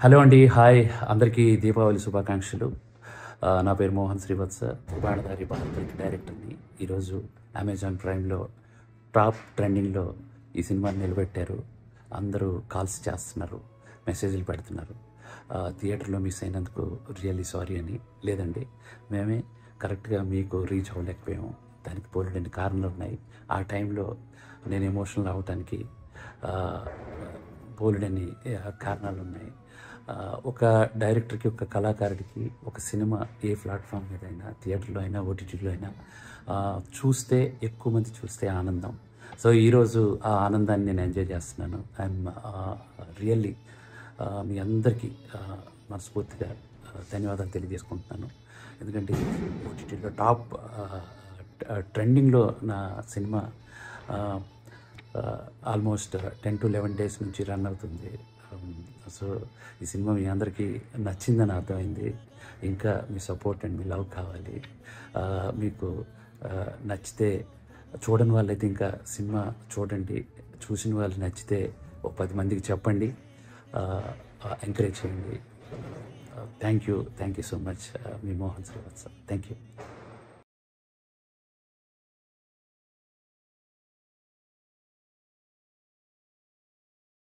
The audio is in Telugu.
హలో అండి, హాయ్ అందరికీ దీపావళి శుభాకాంక్షలు. నా పేరు మోహన్ శ్రీవత్స, బాణదారి భారత్ డైరెక్టర్ని. ఈరోజు అమెజాన్ ప్రైమ్లో టాప్ ట్రెండింగ్లో ఈ సినిమాని నిలబెట్టారు. అందరూ కాల్స్ చేస్తున్నారు, మెసేజ్లు పెడుతున్నారు. థియేటర్లో మిస్ అయినందుకు రియల్లీ సారీ అని. లేదండి, మేమే కరెక్ట్గా మీకు రీచ్ అవ్వలేకపోయాము. దానికి పోలేని కారణాలు ఉన్నాయి. ఆ టైంలో నేను ఎమోషనల్ అవ్వటానికి పోలేని కారణాలు ఉన్నాయి. ఒక డైరెక్టర్కి, ఒక కళాకారుడికి ఒక సినిమా ఏ ప్లాట్ఫామ్ మీద అయినా, థియేటర్లో అయినా, ఓటీటీలో అయినా చూస్తే, ఎక్కువ మంది చూస్తే ఆనందం. సో ఈరోజు ఆ ఆనందాన్ని నేను ఎంజాయ్ చేస్తున్నాను. ఐఎమ్ రియల్లీ మీ అందరికీ మనస్ఫూర్తిగా ధన్యవాదాలు తెలియజేసుకుంటున్నాను. ఎందుకంటే ఓటీటీలో టాప్ ట్రెండింగ్లో నా సినిమా ఆల్మోస్ట్ 10 to 11 days నుంచి రన్ అవుతుంది. సో ఈ సినిమా మీ అందరికీ నచ్చిందని అర్థమైంది. ఇంకా మీ సపోర్ట్ అండ్ మీ లవ్ కావాలి. మీకు నచ్చితే, చూడని వాళ్ళైతే ఇంకా సినిమా చూడండి. చూసిన వాళ్ళు నచ్చితే ఒక 10 మందికి చెప్పండి, ఎంకరేజ్ చేయండి. Thank you so much. Me Mohan Srivatsa. Thank you.